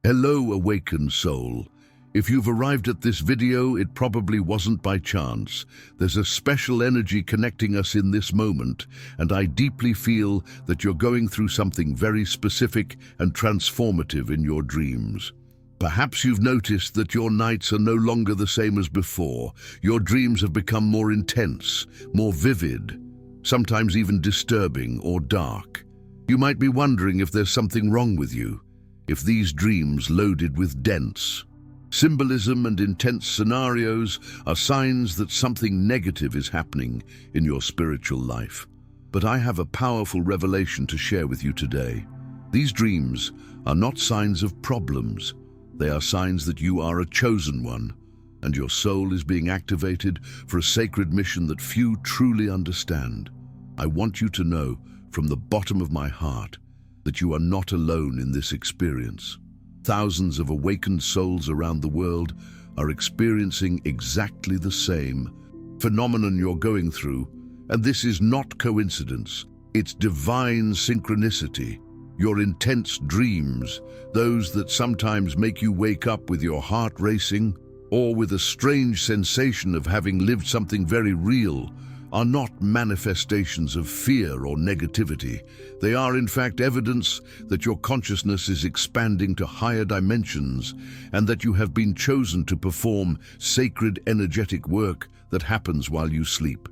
Hello, awakened soul. If you've arrived at this video, it probably wasn't by chance. There's a special energy connecting us in this moment, and I deeply feel that you're going through something very specific and transformative in your dreams. Perhaps you've noticed that your nights are no longer the same as before. Your dreams have become more intense, more vivid, sometimes even disturbing or dark. You might be wondering if there's something wrong with you, if these dreams loaded with dense symbolism and intense scenarios are signs that something negative is happening in your spiritual life. But I have a powerful revelation to share with you today. These dreams are not signs of problems. They are signs that you are a chosen one, and your soul is being activated for a sacred mission that few truly understand. I want you to know from the bottom of my heart that you are not alone in this experience. Thousands of awakened souls around the world are experiencing exactly the same phenomenon you're going through, and this is not coincidence. It's divine synchronicity. Your intense dreams, those that sometimes make you wake up with your heart racing or with a strange sensation of having lived something very real, are not manifestations of fear or negativity. They are in fact evidence that your consciousness is expanding to higher dimensions and that you have been chosen to perform sacred energetic work that happens while you sleep.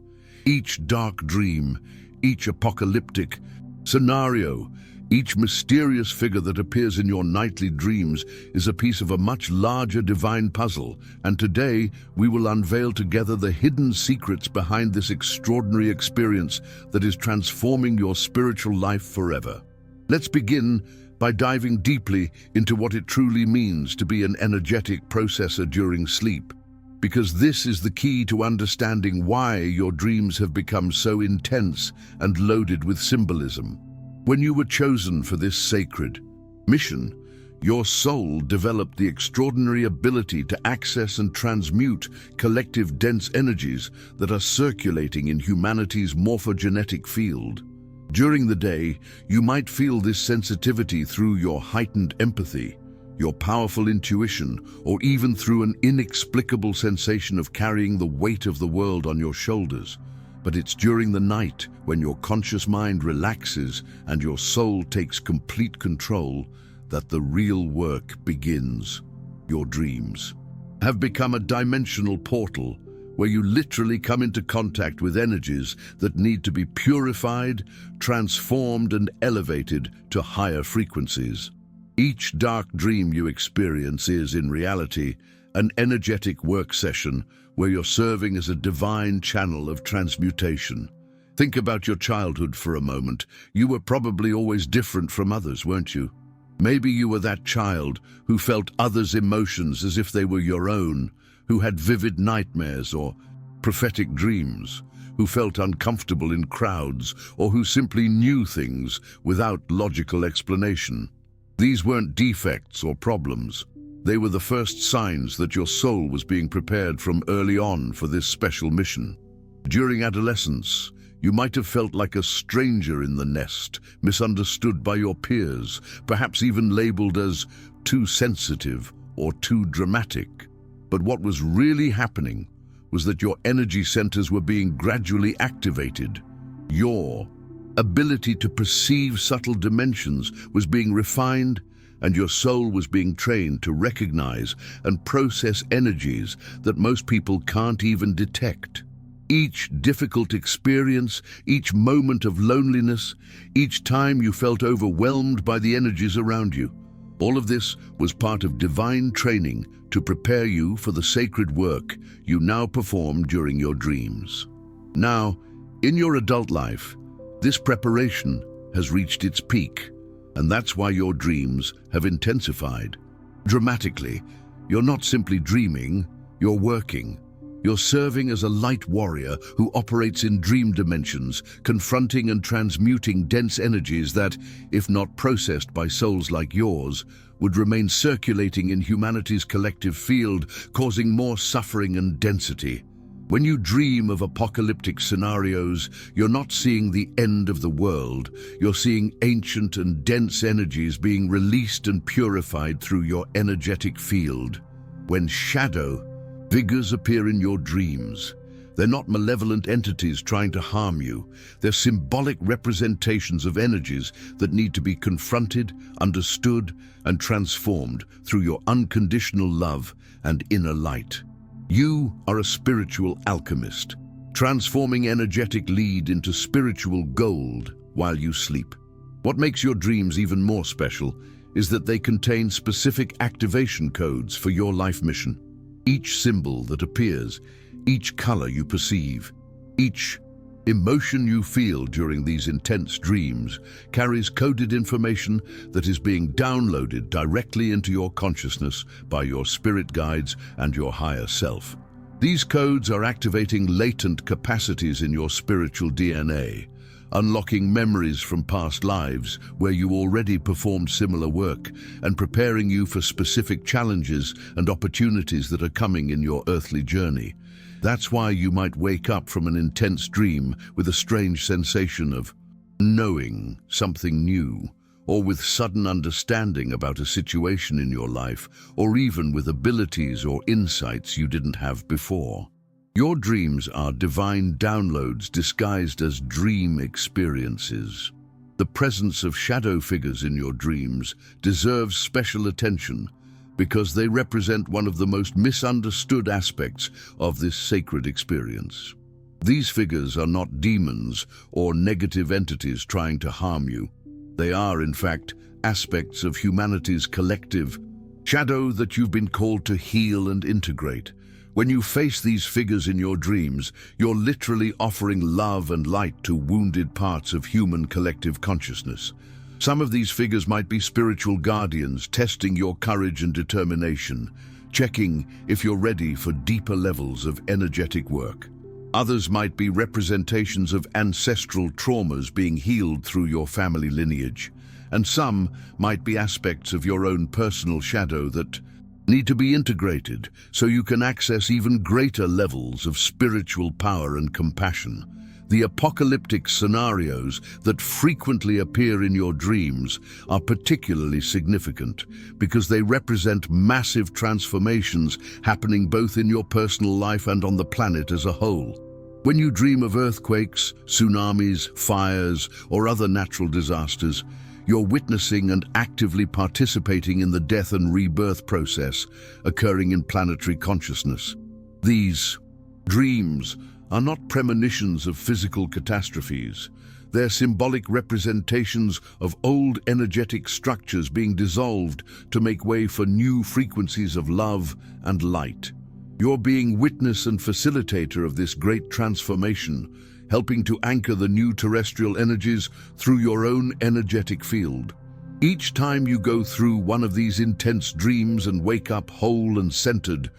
Each dark dream, each apocalyptic scenario, each mysterious figure that appears in your nightly dreams is a piece of a much larger divine puzzle, and today we will unveil together the hidden secrets behind this extraordinary experience that is transforming your spiritual life forever. Let's begin by diving deeply into what it truly means to be an energetic processor during sleep, because this is the key to understanding why your dreams have become so intense and loaded with symbolism. When you were chosen for this sacred mission, your soul developed the extraordinary ability to access and transmute collective dense energies that are circulating in humanity's morphogenetic field. During the day, you might feel this sensitivity through your heightened empathy, your powerful intuition, or even through an inexplicable sensation of carrying the weight of the world on your shoulders. But it's during the night, when your conscious mind relaxes and your soul takes complete control, that the real work begins. Your dreams have become a dimensional portal where you literally come into contact with energies that need to be purified, transformed, and elevated to higher frequencies. Each dark dream you experience is, in reality, an energetic work session where you're serving as a divine channel of transmutation. Think about your childhood for a moment. You were probably always different from others, weren't you? Maybe you were that child who felt others' emotions as if they were your own, who had vivid nightmares or prophetic dreams, who felt uncomfortable in crowds, or who simply knew things without logical explanation. These weren't defects or problems. They were the first signs that your soul was being prepared from early on for this special mission. During adolescence, you might have felt like a stranger in the nest, misunderstood by your peers, perhaps even labeled as too sensitive or too dramatic. But what was really happening was that your energy centers were being gradually activated. Your ability to perceive subtle dimensions was being refined, and your soul was being trained to recognize and process energies that most people can't even detect. Each difficult experience, each moment of loneliness, each time you felt overwhelmed by the energies around you, all of this was part of divine training to prepare you for the sacred work you now perform during your dreams. Now, in your adult life, this preparation has reached its peak, and that's why your dreams have intensified. Dramatically, you're not simply dreaming, you're working. You're serving as a light warrior who operates in dream dimensions, confronting and transmuting dense energies that, if not processed by souls like yours, would remain circulating in humanity's collective field, causing more suffering and density. When you dream of apocalyptic scenarios, you're not seeing the end of the world. You're seeing ancient and dense energies being released and purified through your energetic field. When shadow figures appear in your dreams, they're not malevolent entities trying to harm you. They're symbolic representations of energies that need to be confronted, understood, and transformed through your unconditional love and inner light. You are a spiritual alchemist, transforming energetic lead into spiritual gold while you sleep. What makes your dreams even more special is that they contain specific activation codes for your life mission. Each symbol that appears, each color you perceive, each emotion you feel during these intense dreams carries coded information that is being downloaded directly into your consciousness by your spirit guides and your higher self. These codes are activating latent capacities in your spiritual DNA, unlocking memories from past lives where you already performed similar work and preparing you for specific challenges and opportunities that are coming in your earthly journey. That's why you might wake up from an intense dream with a strange sensation of knowing something new, or with sudden understanding about a situation in your life, or even with abilities or insights you didn't have before. Your dreams are divine downloads disguised as dream experiences. The presence of shadow figures in your dreams deserves special attention because they represent one of the most misunderstood aspects of this sacred experience. These figures are not demons or negative entities trying to harm you. They are, in fact, aspects of humanity's collective shadow that you've been called to heal and integrate. When you face these figures in your dreams, you're literally offering love and light to wounded parts of human collective consciousness. Some of these figures might be spiritual guardians testing your courage and determination, checking if you're ready for deeper levels of energetic work. Others might be representations of ancestral traumas being healed through your family lineage. And some might be aspects of your own personal shadow that need to be integrated so you can access even greater levels of spiritual power and compassion. The apocalyptic scenarios that frequently appear in your dreams are particularly significant because they represent massive transformations happening both in your personal life and on the planet as a whole. When you dream of earthquakes, tsunamis, fires, or other natural disasters, you're witnessing and actively participating in the death and rebirth process occurring in planetary consciousness. These dreams are not premonitions of physical catastrophes. They're symbolic representations of old energetic structures being dissolved to make way for new frequencies of love and light. You're being witness and facilitator of this great transformation, helping to anchor the new terrestrial energies through your own energetic field. Each time you go through one of these intense dreams and wake up whole and centered,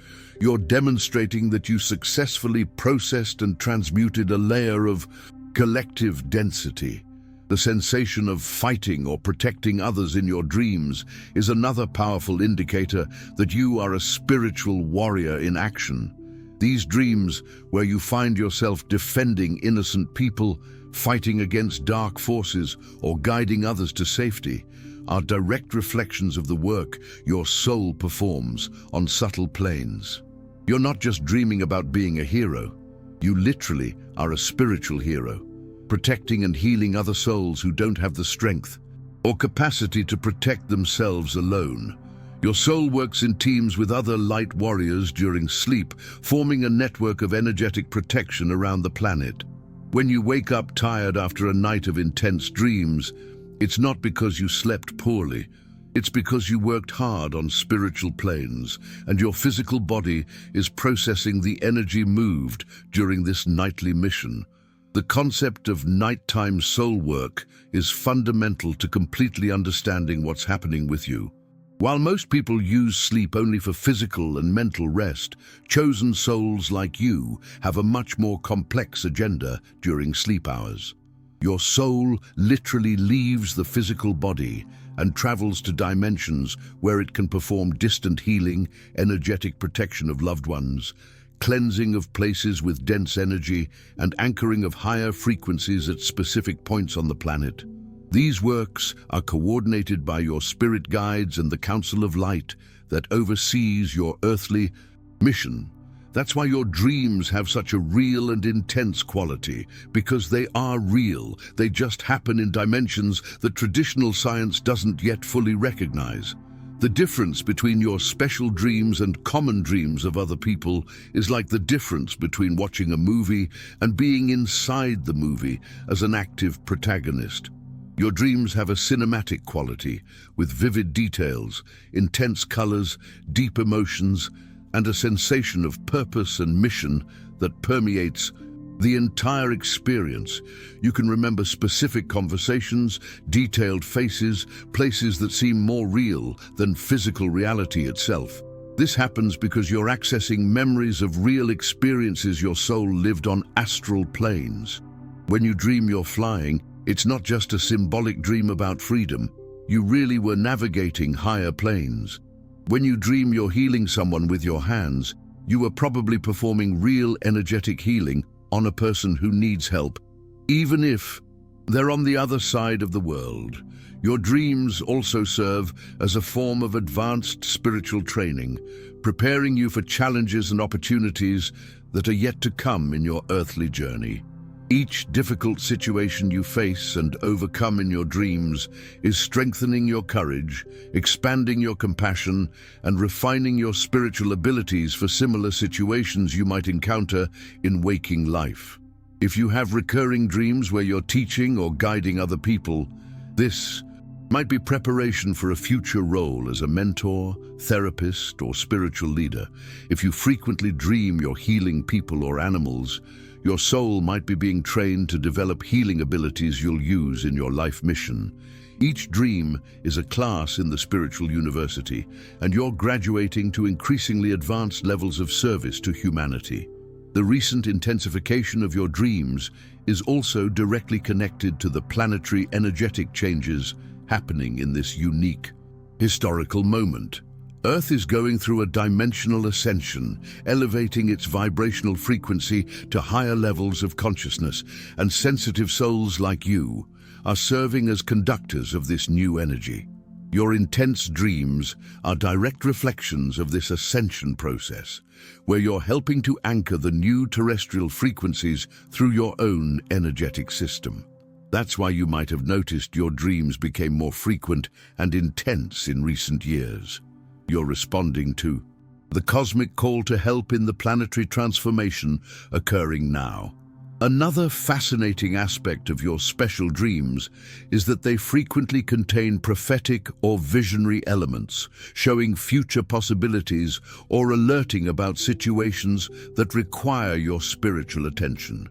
you're demonstrating that you successfully processed and transmuted a layer of collective density. The sensation of fighting or protecting others in your dreams is another powerful indicator that you are a spiritual warrior in action. These dreams, where you find yourself defending innocent people, fighting against dark forces, or guiding others to safety, are direct reflections of the work your soul performs on subtle planes. You're not just dreaming about being a hero. You literally are a spiritual hero, protecting and healing other souls who don't have the strength or capacity to protect themselves alone. Your soul works in teams with other light warriors during sleep, forming a network of energetic protection around the planet. When you wake up tired after a night of intense dreams, it's not because you slept poorly. It's because you worked hard on spiritual planes, and your physical body is processing the energy moved during this nightly mission. The concept of nighttime soul work is fundamental to completely understanding what's happening with you. While most people use sleep only for physical and mental rest, chosen souls like you have a much more complex agenda during sleep hours. Your soul literally leaves the physical body and travels to dimensions where it can perform distant healing, energetic protection of loved ones, cleansing of places with dense energy, and anchoring of higher frequencies at specific points on the planet. These works are coordinated by your spirit guides and the Council of Light that oversees your earthly mission. That's why your dreams have such a real and intense quality, because they are real. They just happen in dimensions that traditional science doesn't yet fully recognize. The difference between your special dreams and common dreams of other people is like the difference between watching a movie and being inside the movie as an active protagonist. Your dreams have a cinematic quality, with vivid details, intense colors, deep emotions, and a sensation of purpose and mission that permeates the entire experience. You can remember specific conversations, detailed faces, places that seem more real than physical reality itself. This happens because you're accessing memories of real experiences your soul lived on astral planes. When you dream you're flying, it's not just a symbolic dream about freedom. You really were navigating higher planes. When you dream you're healing someone with your hands, you were probably performing real energetic healing on a person who needs help, even if they're on the other side of the world. Your dreams also serve as a form of advanced spiritual training, preparing you for challenges and opportunities that are yet to come in your earthly journey. Each difficult situation you face and overcome in your dreams is strengthening your courage, expanding your compassion, and refining your spiritual abilities for similar situations you might encounter in waking life. If you have recurring dreams where you're teaching or guiding other people, this might be preparation for a future role as a mentor, therapist, or spiritual leader. If you frequently dream you're healing people or animals, your soul might be being trained to develop healing abilities you'll use in your life mission. Each dream is a class in the spiritual university, and you're graduating to increasingly advanced levels of service to humanity. The recent intensification of your dreams is also directly connected to the planetary energetic changes happening in this unique historical moment. Earth is going through a dimensional ascension, elevating its vibrational frequency to higher levels of consciousness, and sensitive souls like you are serving as conductors of this new energy. Your intense dreams are direct reflections of this ascension process, where you're helping to anchor the new terrestrial frequencies through your own energetic system. That's why you might have noticed your dreams became more frequent and intense in recent years. You're responding to the cosmic call to help in the planetary transformation occurring now. Another fascinating aspect of your special dreams is that they frequently contain prophetic or visionary elements, showing future possibilities or alerting about situations that require your spiritual attention.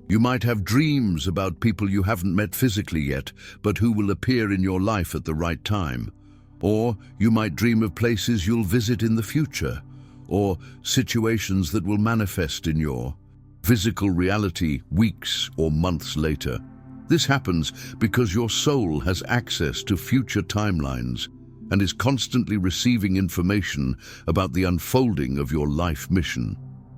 You might have dreams about people you haven't met physically yet, but who will appear in your life at the right time. Or you might dream of places you'll visit in the future, or situations that will manifest in your physical reality weeks or months later. This happens because your soul has access to future timelines and is constantly receiving information about the unfolding of your life mission.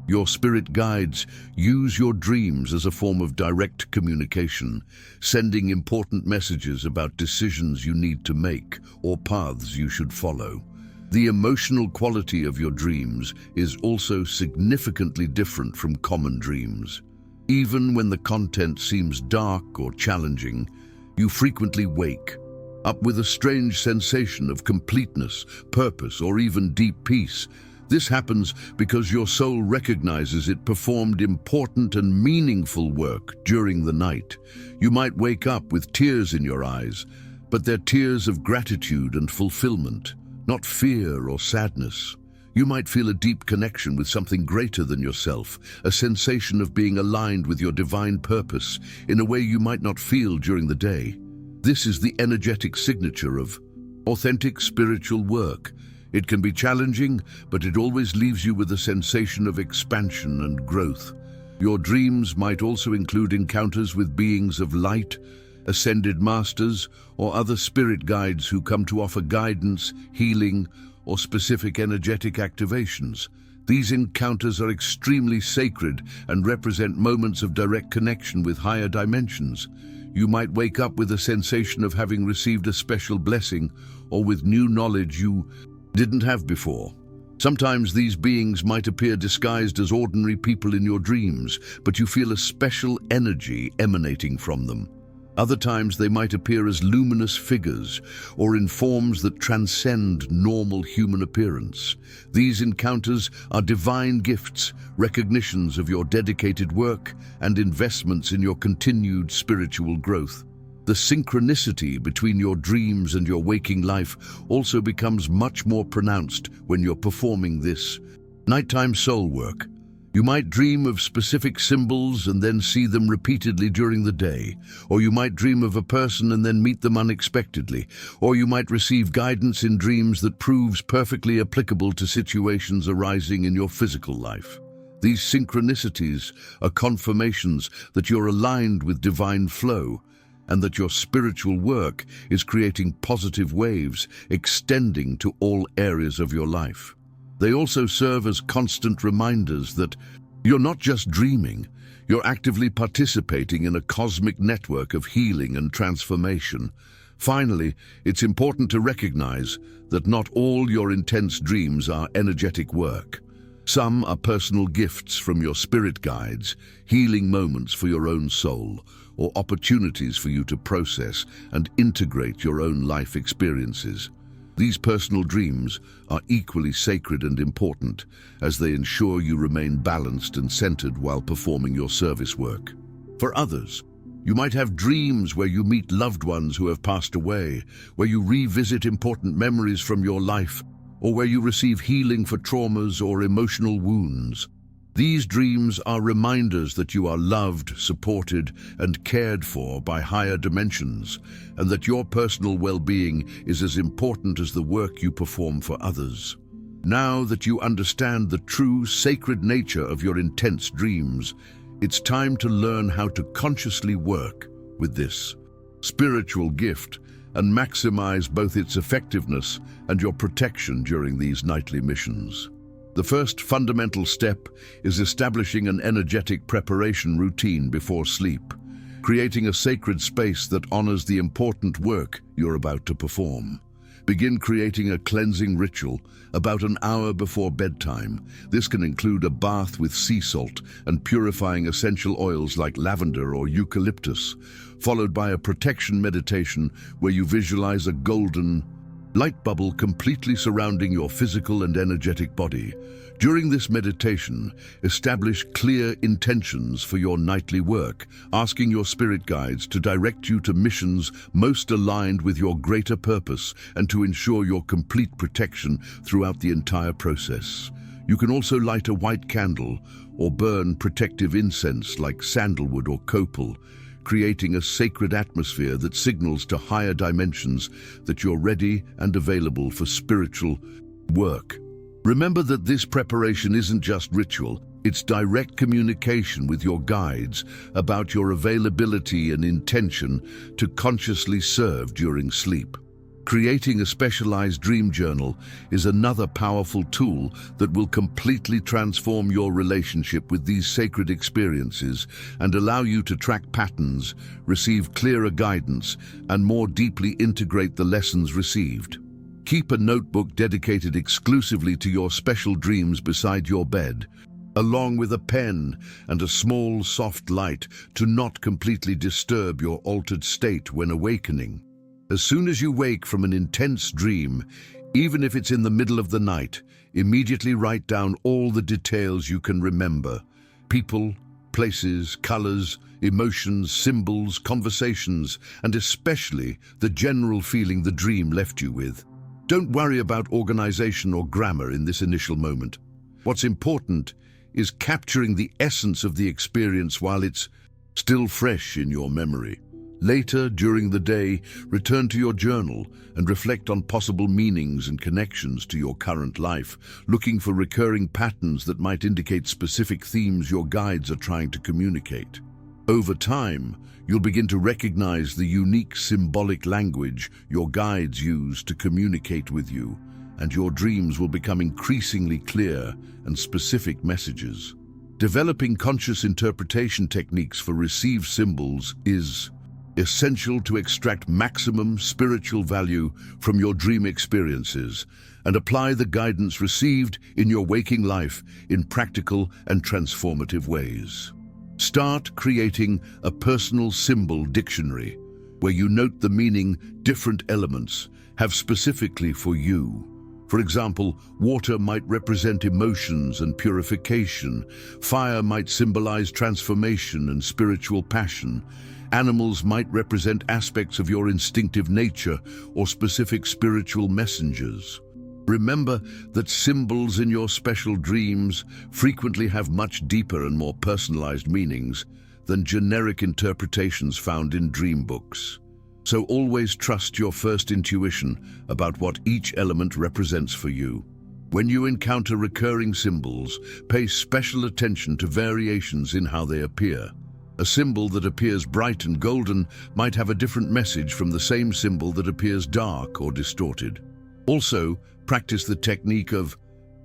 Your spirit guides use your dreams as a form of direct communication, sending important messages about decisions you need to make or paths you should follow. The emotional quality of your dreams is also significantly different from common dreams. Even when the content seems dark or challenging, you frequently wake up with a strange sensation of completeness, purpose, or even deep peace. This happens because your soul recognizes it performed important and meaningful work during the night. You might wake up with tears in your eyes, but they're tears of gratitude and fulfillment, not fear or sadness. You might feel a deep connection with something greater than yourself, a sensation of being aligned with your divine purpose in a way you might not feel during the day. This is the energetic signature of authentic spiritual work. It can be challenging, but it always leaves you with a sensation of expansion and growth. Your dreams might also include encounters with beings of light, ascended masters, or other spirit guides who come to offer guidance, healing, or specific energetic activations. These encounters are extremely sacred and represent moments of direct connection with higher dimensions. You might wake up with a sensation of having received a special blessing or with new knowledge you didn't have before. Sometimes these beings might appear disguised as ordinary people in your dreams, but you feel a special energy emanating from them. Other times they might appear as luminous figures or in forms that transcend normal human appearance. These encounters are divine gifts, recognitions of your dedicated work and investments in your continued spiritual growth. The synchronicity between your dreams and your waking life also becomes much more pronounced when you're performing this nighttime soul work. You might dream of specific symbols and then see them repeatedly during the day, or you might dream of a person and then meet them unexpectedly, or you might receive guidance in dreams that proves perfectly applicable to situations arising in your physical life. These synchronicities are confirmations that you're aligned with divine flow and that your spiritual work is creating positive waves extending to all areas of your life. They also serve as constant reminders that you're not just dreaming, you're actively participating in a cosmic network of healing and transformation. Finally, it's important to recognize that not all your intense dreams are energetic work. Some are personal gifts from your spirit guides, healing moments for your own soul, or opportunities for you to process and integrate your own life experiences. These personal dreams are equally sacred and important as they ensure you remain balanced and centered while performing your service work. For others, you might have dreams where you meet loved ones who have passed away, where you revisit important memories from your life, or where you receive healing for traumas or emotional wounds. These dreams are reminders that you are loved, supported, and cared for by higher dimensions, and that your personal well-being is as important as the work you perform for others. Now that you understand the true sacred nature of your intense dreams, it's time to learn how to consciously work with this spiritual gift and maximize both its effectiveness and your protection during these nightly missions. The first fundamental step is establishing an energetic preparation routine before sleep, creating a sacred space that honors the important work you're about to perform. Begin creating a cleansing ritual about an hour before bedtime. This can include a bath with sea salt and purifying essential oils like lavender or eucalyptus, followed by a protection meditation where you visualize a golden light bubble completely surrounding your physical and energetic body. During this meditation, establish clear intentions for your nightly work, asking your spirit guides to direct you to missions most aligned with your greater purpose and to ensure your complete protection throughout the entire process. You can also light a white candle or burn protective incense like sandalwood or copal, creating a sacred atmosphere that signals to higher dimensions that you're ready and available for spiritual work. Remember that this preparation isn't just ritual, it's direct communication with your guides about your availability and intention to consciously serve during sleep. Creating a specialized dream journal is another powerful tool that will completely transform your relationship with these sacred experiences and allow you to track patterns, receive clearer guidance, and more deeply integrate the lessons received. Keep a notebook dedicated exclusively to your special dreams beside your bed, along with a pen and a small, soft light to not completely disturb your altered state when awakening. As soon as you wake from an intense dream, even if it's in the middle of the night, immediately write down all the details you can remember: people, places, colors, emotions, symbols, conversations, and especially the general feeling the dream left you with. Don't worry about organization or grammar in this initial moment. What's important is capturing the essence of the experience while it's still fresh in your memory. Later, during the day, return to your journal and reflect on possible meanings and connections to your current life, looking for recurring patterns that might indicate specific themes your guides are trying to communicate. Over time, you'll begin to recognize the unique symbolic language your guides use to communicate with you, and your dreams will become increasingly clear and specific messages. Developing conscious interpretation techniques for received symbols is essential to extract maximum spiritual value from your dream experiences and apply the guidance received in your waking life in practical and transformative ways. Start creating a personal symbol dictionary where you note the meaning different elements have specifically for you. For example, water might represent emotions and purification, fire might symbolize transformation and spiritual passion, animals might represent aspects of your instinctive nature or specific spiritual messengers. Remember that symbols in your special dreams frequently have much deeper and more personalized meanings than generic interpretations found in dream books. So always trust your first intuition about what each element represents for you. When you encounter recurring symbols, pay special attention to variations in how they appear. A symbol that appears bright and golden might have a different message from the same symbol that appears dark or distorted. Also, practice the technique of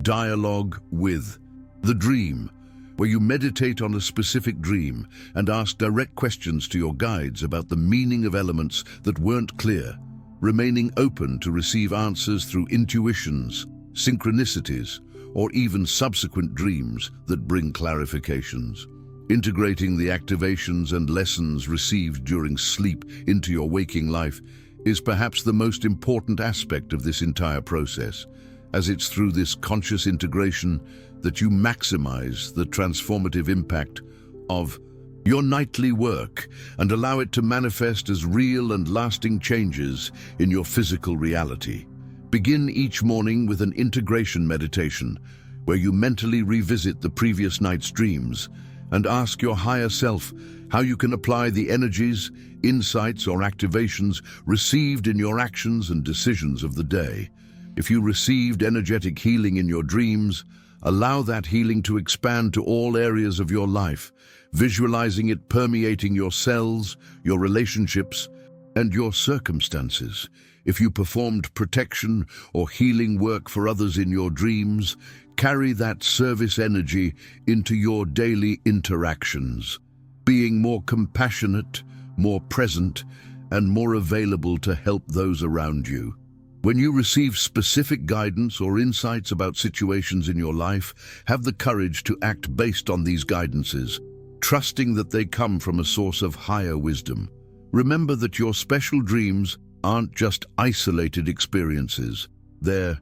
dialogue with the dream, where you meditate on a specific dream and ask direct questions to your guides about the meaning of elements that weren't clear, remaining open to receive answers through intuitions, synchronicities, or even subsequent dreams that bring clarifications. Integrating the activations and lessons received during sleep into your waking life is perhaps the most important aspect of this entire process, as it's through this conscious integration that you maximize the transformative impact of your nightly work and allow it to manifest as real and lasting changes in your physical reality. Begin each morning with an integration meditation where you mentally revisit the previous night's dreams and ask your higher self how you can apply the energies, insights, or activations received in your actions and decisions of the day. If you received energetic healing in your dreams, allow that healing to expand to all areas of your life, visualizing it permeating your cells, your relationships, and your circumstances. If you performed protection or healing work for others in your dreams, carry that service energy into your daily interactions, being more compassionate, more present, and more available to help those around you. When you receive specific guidance or insights about situations in your life, have the courage to act based on these guidances, trusting that they come from a source of higher wisdom. Remember that your special dreams aren't just isolated experiences. They're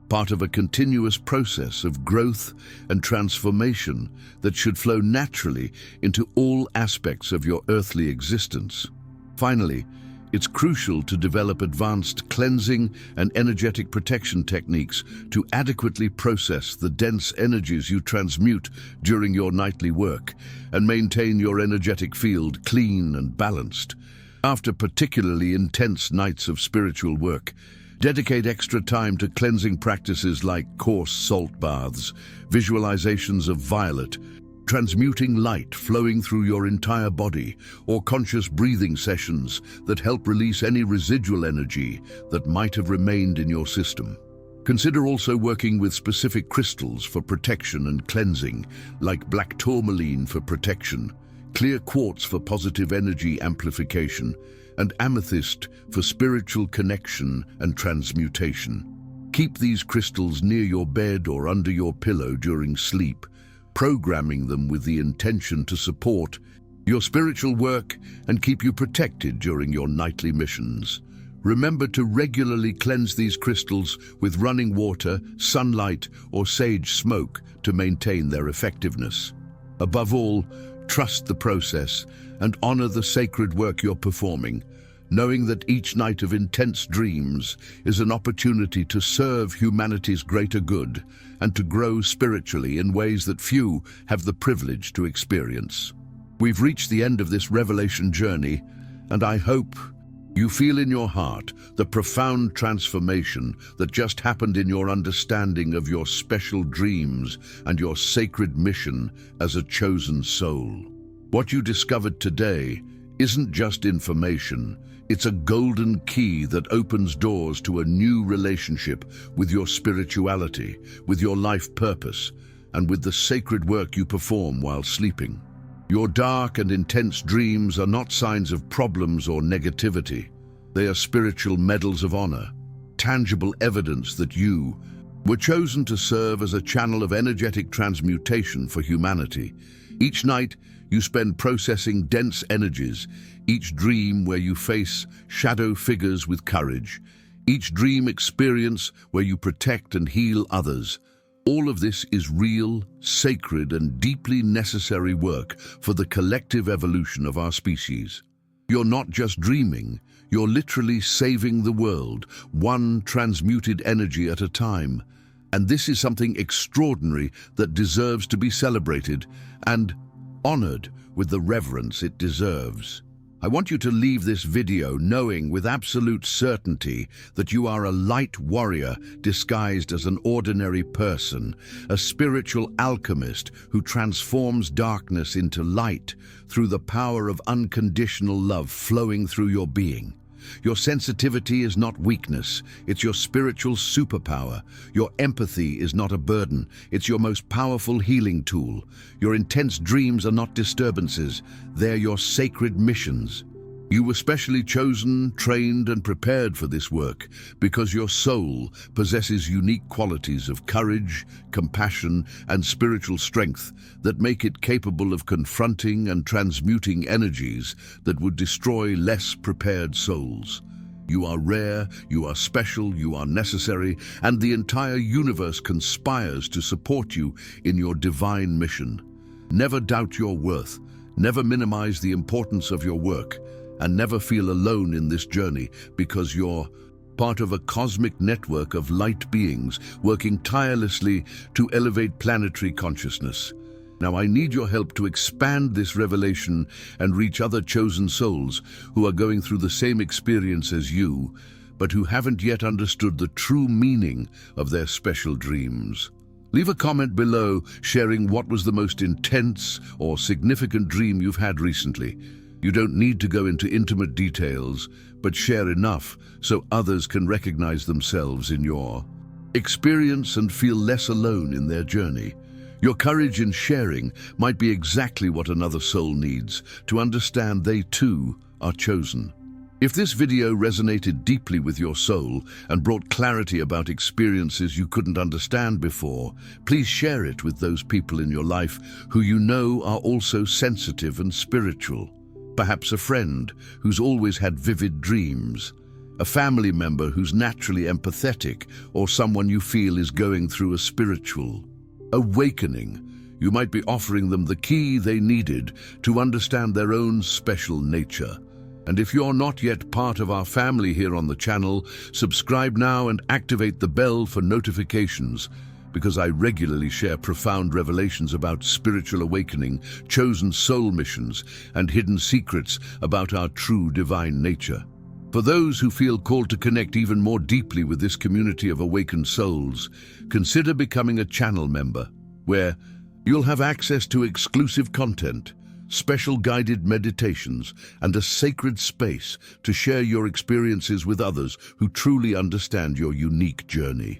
part of a continuous process of growth and transformation that should flow naturally into all aspects of your earthly existence. Finally, it's crucial to develop advanced cleansing and energetic protection techniques to adequately process the dense energies you transmute during your nightly work and maintain your energetic field clean and balanced. After particularly intense nights of spiritual work, dedicate extra time to cleansing practices like coarse salt baths, visualizations of violet, transmuting light flowing through your entire body, or conscious breathing sessions that help release any residual energy that might have remained in your system. Consider also working with specific crystals for protection and cleansing, like black tourmaline for protection, clear quartz for positive energy amplification, and amethyst for spiritual connection and transmutation. Keep these crystals near your bed or under your pillow during sleep, programming them with the intention to support your spiritual work and keep you protected during your nightly missions. Remember to regularly cleanse these crystals with running water, sunlight, or sage smoke to maintain their effectiveness. Above all, trust the process and honor the sacred work you're performing, knowing that each night of intense dreams is an opportunity to serve humanity's greater good and to grow spiritually in ways that few have the privilege to experience. We've reached the end of this revelation journey, and I hope you feel in your heart the profound transformation that just happened in your understanding of your special dreams and your sacred mission as a chosen soul. What you discovered today isn't just information. It's a golden key that opens doors to a new relationship with your spirituality, with your life purpose, and with the sacred work you perform while sleeping. Your dark and intense dreams are not signs of problems or negativity. They are spiritual medals of honor, tangible evidence that you were chosen to serve as a channel of energetic transmutation for humanity. Each night, you spend processing dense energies, each dream where you face shadow figures with courage, each dream experience where you protect and heal others. All of this is real, sacred, and deeply necessary work for the collective evolution of our species. You're not just dreaming, you're literally saving the world, one transmuted energy at a time. And this is something extraordinary that deserves to be celebrated and honored with the reverence it deserves. I want you to leave this video knowing with absolute certainty that you are a light warrior disguised as an ordinary person, a spiritual alchemist who transforms darkness into light through the power of unconditional love flowing through your being. Your sensitivity is not weakness, it's your spiritual superpower. Your empathy is not a burden, it's your most powerful healing tool. Your intense dreams are not disturbances, they're your sacred missions. You were specially chosen, trained, and prepared for this work because your soul possesses unique qualities of courage, compassion, and spiritual strength that make it capable of confronting and transmuting energies that would destroy less prepared souls. You are rare, you are special, you are necessary, and the entire universe conspires to support you in your divine mission. Never doubt your worth, never minimize the importance of your work, and never feel alone in this journey because you're part of a cosmic network of light beings working tirelessly to elevate planetary consciousness. Now I need your help to expand this revelation and reach other chosen souls who are going through the same experience as you, but who haven't yet understood the true meaning of their special dreams. Leave a comment below sharing what was the most intense or significant dream you've had recently. You don't need to go into intimate details, but share enough so others can recognize themselves in your experience and feel less alone in their journey. Your courage in sharing might be exactly what another soul needs to understand they too are chosen. If this video resonated deeply with your soul and brought clarity about experiences you couldn't understand before, please share it with those people in your life who you know are also sensitive and spiritual. Perhaps a friend who's always had vivid dreams, a family member who's naturally empathetic, or someone you feel is going through a spiritual awakening. You might be offering them the key they needed to understand their own special nature. And if you're not yet part of our family here on the channel, subscribe now and activate the bell for notifications, because I regularly share profound revelations about spiritual awakening, chosen soul missions, and hidden secrets about our true divine nature. For those who feel called to connect even more deeply with this community of awakened souls, consider becoming a channel member, where you'll have access to exclusive content, special guided meditations, and a sacred space to share your experiences with others who truly understand your unique journey.